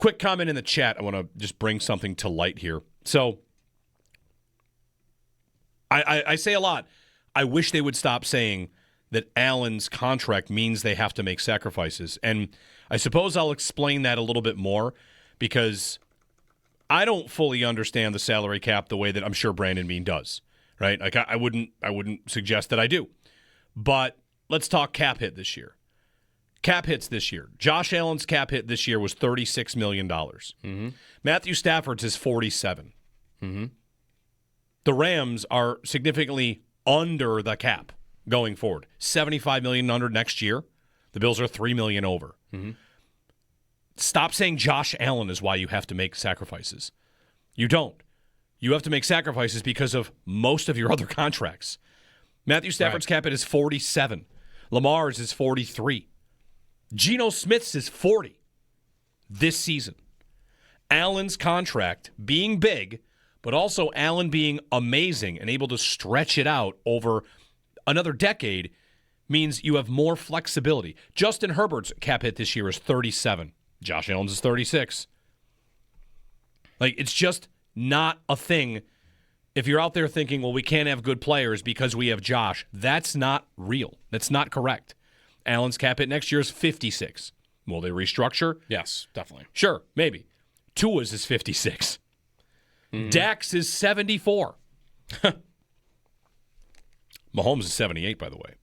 quick comment in the chat. I want to just bring something to light here. So I say a lot. I wish they would stop saying that Allen's contract means they have to make sacrifices. And I suppose I'll explain that a little bit more because I don't fully understand the salary cap the way that I'm sure Brandon Beane does, right? Like I wouldn't suggest that I do. But let's talk cap hit this year. Cap hits this year. Josh Allen's cap hit this year was $36 million. Mm-hmm. Matthew Stafford's is $47. Mm-hmm. The Rams are significantly under the cap going forward. $75 million under next year. The Bills are $3 million over. Mm-hmm. Stop saying Josh Allen is why you have to make sacrifices. You don't. You have to make sacrifices because of most of your other contracts. Matthew Stafford's cap hit is 47. Lamar's is 43. Geno Smith's is 40 this season. Allen's contract being big, but also Allen being amazing and able to stretch it out over another decade means you have more flexibility. Justin Herbert's cap hit this year is 37. Josh Allen's is 36. Like, it's just not a thing. If you're out there thinking, well, we can't have good players because we have Josh, that's not real. That's not correct. Allen's cap hit next year is 56. Will they restructure? Yes, definitely. Sure, maybe. Tua's is 56. Dak's is 74. Mahomes is 78, by the way.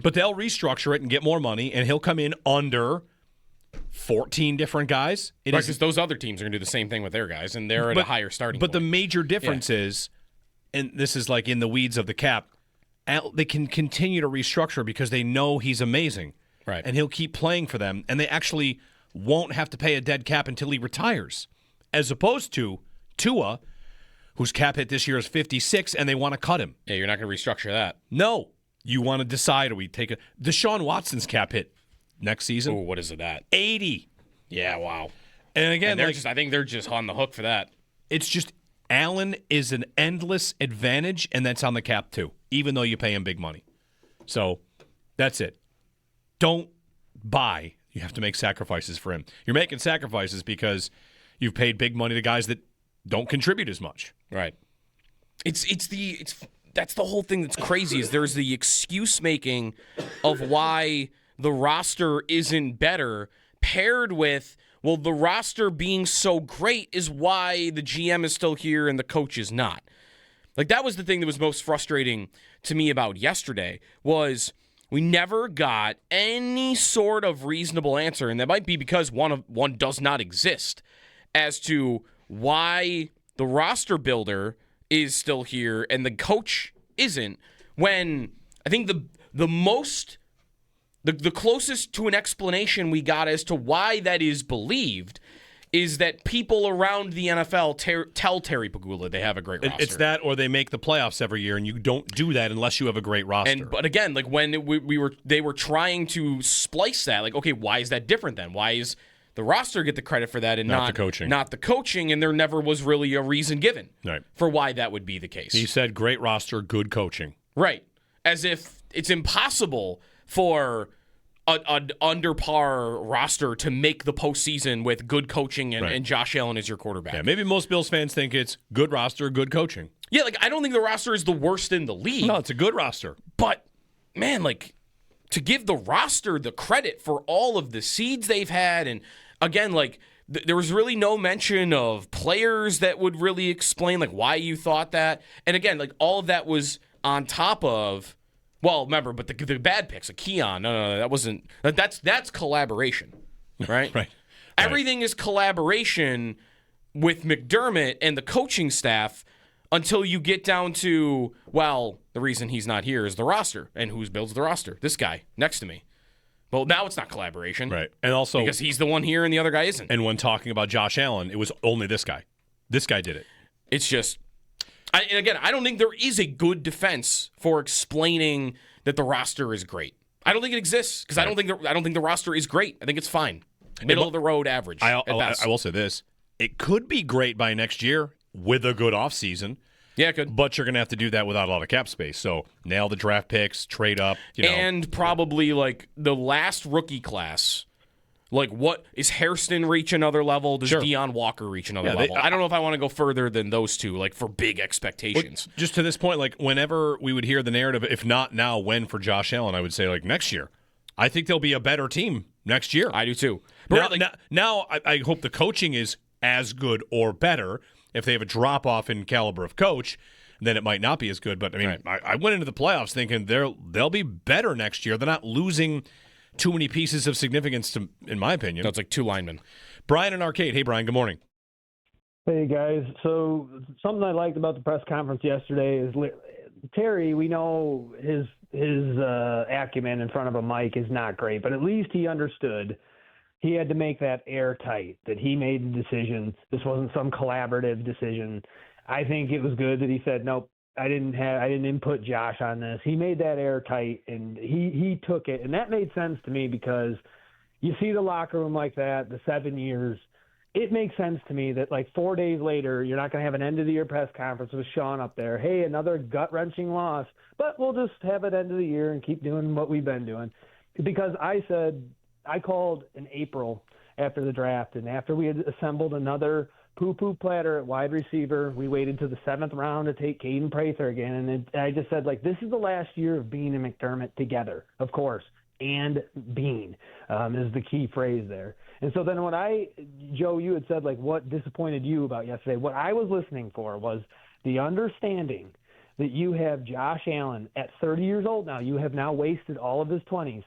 But they'll restructure it and get more money, and he'll come in under 14 different guys. Right, because those other teams are going to do the same thing with their guys, and they're at a higher starting point. But the major difference is, and this is like in the weeds of the cap, they can continue to restructure because they know he's amazing. Right. And he'll keep playing for them, and they actually won't have to pay a dead cap until he retires. As opposed to Tua, whose cap hit this year is 56, and they want to cut him. Yeah, you're not going to restructure that. No. You want to decide, are we take a Deshaun Watson's cap hit next season? Oh, what is it at? 80. Yeah, wow. And again, I think they're just on the hook for that. It's just Allen is an endless advantage, and that's on the cap too, even though you pay him big money. So that's it. Don't buy. You have to make sacrifices for him. You're making sacrifices because you've paid big money to guys that don't contribute as much. Right. That's the whole thing that's crazy is there's the excuse making of why the roster isn't better paired with, well, the roster being so great is why the GM is still here and the coach is not. Like, that was the thing that was most frustrating to me about yesterday was we never got any sort of reasonable answer, and that might be because one does not exist, as to why the roster builder is still here and the coach isn't, when I think the closest to an explanation we got as to why that is believed is that people around the NFL tell Terry Pegula they have a great roster. It's that, or they make the playoffs every year, and you don't do that unless you have a great roster. But again, like when they were trying to splice that, like, okay, why is that different then? Why is the roster get the credit for that and not the coaching? Not the coaching, and there never was really a reason given right. for why that would be the case. He said, great roster, good coaching. Right. As if it's impossible for an under par roster to make the postseason with good coaching and Josh Allen as your quarterback. Yeah, maybe most Bills fans think it's good roster, good coaching. Yeah, like I don't think the roster is the worst in the league. No, it's a good roster. But, man, like, to give the roster the credit for all of the seeds they've had, and again, like, there was really no mention of players that would really explain, like, why you thought that. And again, like, all of that was on top of, well, remember, but the bad picks, a Keon, no, that wasn't, that's collaboration, right? Right. Everything is collaboration with McDermott and the coaching staff until you get down to, well, the reason he's not here is the roster. And who builds the roster? This guy next to me. Well, now it's not collaboration. Right. And also, because he's the one here and the other guy isn't. And when talking about Josh Allen, it was only this guy. This guy did it. It's just, and again, I don't think there is a good defense for explaining that the roster is great. I don't think it exists because I don't think the roster is great. I think it's fine. Middle of the road average. I will say this. It could be great by next year with a good offseason. Yeah, it could. But you're going to have to do that without a lot of cap space. So nail the draft picks, trade up. And probably like the last rookie class, Like, what is Hairston reach another level? Does Sure. Deion Walker reach another level? I don't know if I want to go further than those two, like for big expectations. Just to this point, like whenever we would hear the narrative, if not now, when for Josh Allen, I would say like next year. I think they'll be a better team next year. I do too. But now I hope the coaching is as good or better. If they have a drop off in caliber of coach, then it might not be as good. But I mean, I went into the playoffs thinking they'll be better next year. They're not losing too many pieces of significance, in my opinion. That's like 2 linemen. Brian in Arcade. Hey, Brian, good morning. Hey, guys. So something I liked about the press conference yesterday is Terry, we know his acumen in front of a mic is not great, but at least he understood he had to make that airtight, that he made the decision. This wasn't some collaborative decision. I think it was good that he said, nope, I didn't input Josh on this. He made that airtight, and he took it. And that made sense to me because you see the locker room like that, the 7 years. It makes sense to me that like 4 days later, you're not going to have an end-of-the-year press conference with Sean up there. Hey, another gut-wrenching loss, but we'll just have it end of the year and keep doing what we've been doing. Because I called in April after the draft, and after we had assembled another poo-poo platter at wide receiver, we waited to the 7th round to take Caden Prather again. And I just said, like, this is the last year of Beane and McDermott together, of course, and Beane is the key phrase there. And so then Joe, you had said, like, what disappointed you about yesterday? What I was listening for was the understanding that you have Josh Allen at 30 years old now. You have now wasted all of his 20s.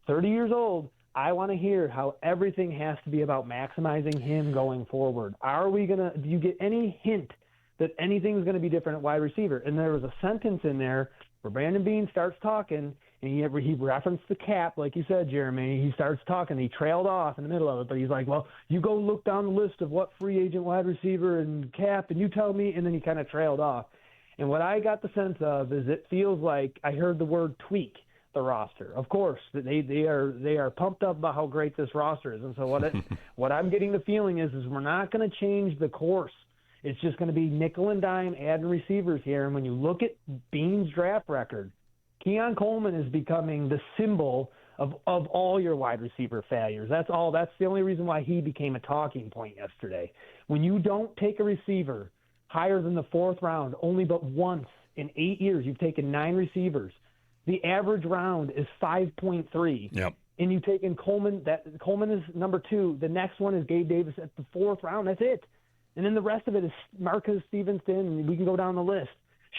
30 years old. I want to hear how everything has to be about maximizing him going forward. Do you get any hint that anything's going to be different at wide receiver? And there was a sentence in there where Brandon Beane starts talking, and he referenced the cap, like you said, Jeremy. He starts talking. He trailed off in the middle of it, but he's like, well, you go look down the list of what free agent wide receiver and cap, and you tell me, and then he kind of trailed off. And what I got the sense of is it feels like I heard the word tweak the roster. Of course, they are pumped up about how great this roster is. And so what I'm getting the feeling is we're not going to change the course. It's just going to be nickel and dime adding receivers here. And when you look at Beane's draft record, Keon Coleman is becoming the symbol of all your wide receiver failures. That's all. That's the only reason why he became a talking point yesterday. When you don't take a receiver higher than the 4th round, only but once in 8 years, you've taken 9 receivers. The average round is 5.3. Yep. And you take in Coleman. Coleman is number 2. The next one is Gabe Davis at the 4th round. That's it. And then the rest of it is Marcus Stevenson. And we can go down the list.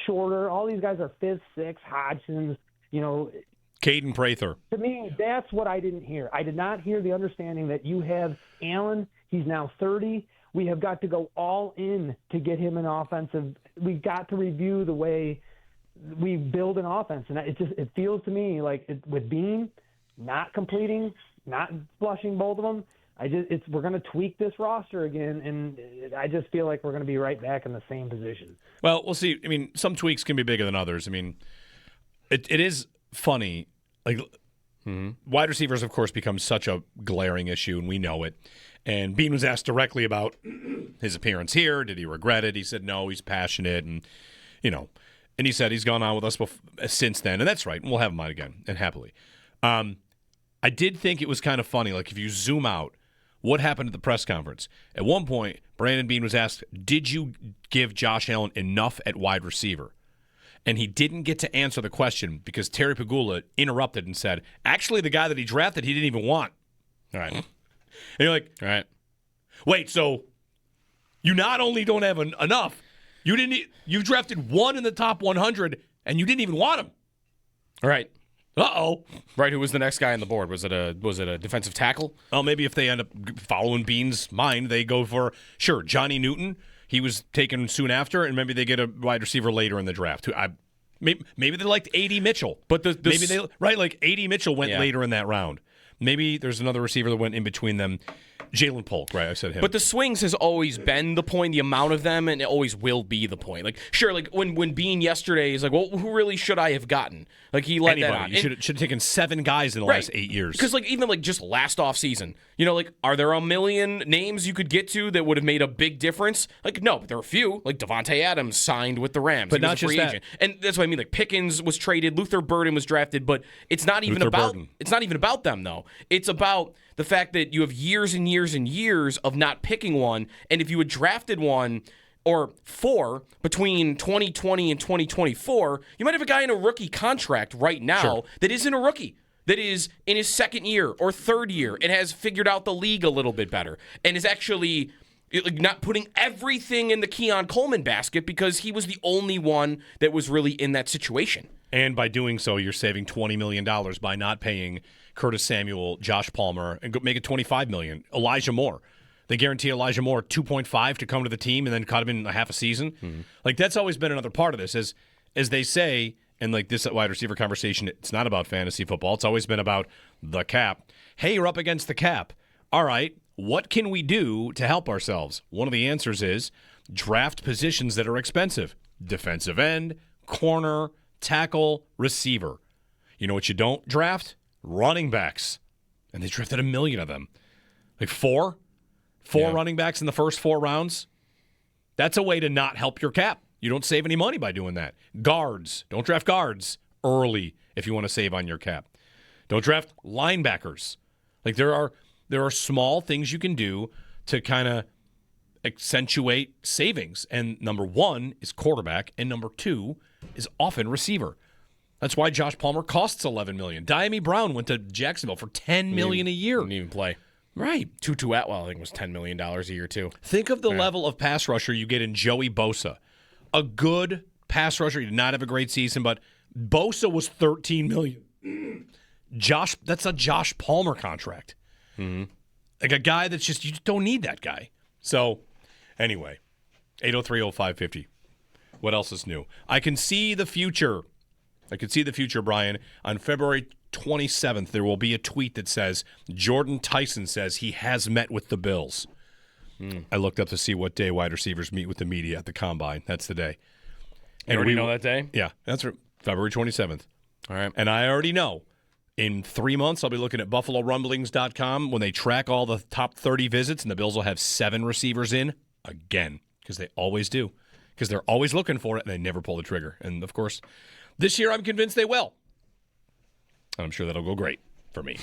Shorter. All these guys are 5th, 6th, Hodgson's, Caden Prather. To me, that's what I didn't hear. I did not hear the understanding that you have Allen. He's now 30. We have got to go all in to get him an offensive. We've got to review the way we build an offense, and it feels to me like with Beane not completing, not flushing both of them. We're going to tweak this roster again, and I just feel like we're going to be right back in the same position. Well, we'll see. I mean, some tweaks can be bigger than others. I mean, it is funny. Like wide receivers, of course, become such a glaring issue, and we know it. And Beane was asked directly about his appearance here. Did he regret it? He said no. He's passionate, and And he said he's gone on with us since then, and that's right. And we'll have him on again, and happily. I did think it was kind of funny. Like if you zoom out, what happened at the press conference? At one point, Brandon Beane was asked, "Did you give Josh Allen enough at wide receiver?" And he didn't get to answer the question because Terry Pagula interrupted and said, "Actually, the guy that he drafted, he didn't even want." All right. And you're like, all right. Wait, so you not only don't have enough. You drafted one in the top 100, and you didn't even want him. Right. Uh-oh. Right, who was the next guy on the board? Was it a defensive tackle? Well, maybe if they end up following Beane's mind, they go for, sure, Johnny Newton. He was taken soon after, and maybe they get a wide receiver later in the draft. Maybe they liked A.D. Mitchell. But like A.D. Mitchell went later in that round. Maybe there's another receiver that went in between them. Jalen Polk, right? I said him. But the swings has always been the point, the amount of them, and it always will be the point. Like, sure, like when Beane yesterday is like, well, who really should I have gotten? Like, he let that out. You should have taken 7 guys in the last 8 years. Because, like, even, like, just last offseason, like, are there a million names you could get to that would have made a big difference? Like, no, but there are a few. Like, Devontae Adams signed with the Rams. But not just that. Agent. And that's what I mean. Like, Pickens was traded. Luther Burden was drafted. But it's not even about them, though. It's about the fact that you have years and years and years of not picking one, and if you had drafted one or 4 between 2020 and 2024, you might have a guy in a rookie contract right now that isn't a rookie, that is in his second year or third year and has figured out the league a little bit better and is actually not putting everything in the Keon Coleman basket because he was the only one that was really in that situation. And by doing so, you're saving $20 million by not paying Curtis Samuel, Josh Palmer, and make it $25 million. Elijah Moore. They guarantee Elijah Moore $2.5 to come to the team and then cut him in a half a season. Mm-hmm. Like, that's always been another part of this. As they say, and like this wide receiver conversation, it's not about fantasy football. It's always been about the cap. Hey, you're up against the cap. All right, what can we do to help ourselves? One of the answers is draft positions that are expensive. Defensive end, corner, tackle, receiver. You know what you don't draft? Running backs. And they drafted 1 million of them. Like 4 running backs in the first 4 rounds. That's a way to not help your cap. You don't save any money by doing that. Guards. Don't draft guards early if you want to save on your cap. Don't draft linebackers. Like there are small things you can do to kind of accentuate savings. And number 1 is quarterback, and number 2 is often receiver. That's why Josh Palmer costs $11 million. Diami Brown went to Jacksonville for $10 million a year. Didn't even play. Right. Tutu Atwell, I think, was $10 million a year, too. Think of the level of pass rusher you get in Joey Bosa. A good pass rusher. He did not have a great season, but Bosa was $13 million. That's a Josh Palmer contract. Mm-hmm. Like a guy that's just, you just don't need that guy. So, anyway, 803-0550. What else is new? I can see the future. Brian. On February 27th, there will be a tweet that says, Jordan Tyson says he has met with the Bills. I looked up to see what day wide receivers meet with the media at the Combine. That's the day. And you already know that day? Yeah, that's right. February 27th. All right. And I already know. In 3 months, I'll be looking at BuffaloRumblings.com when they track all the top 30 visits, and the Bills will have 7 receivers in again, because they always do. Because they're always looking for it, and they never pull the trigger. And, of course, this year I'm convinced they will. And I'm sure that'll go great for me.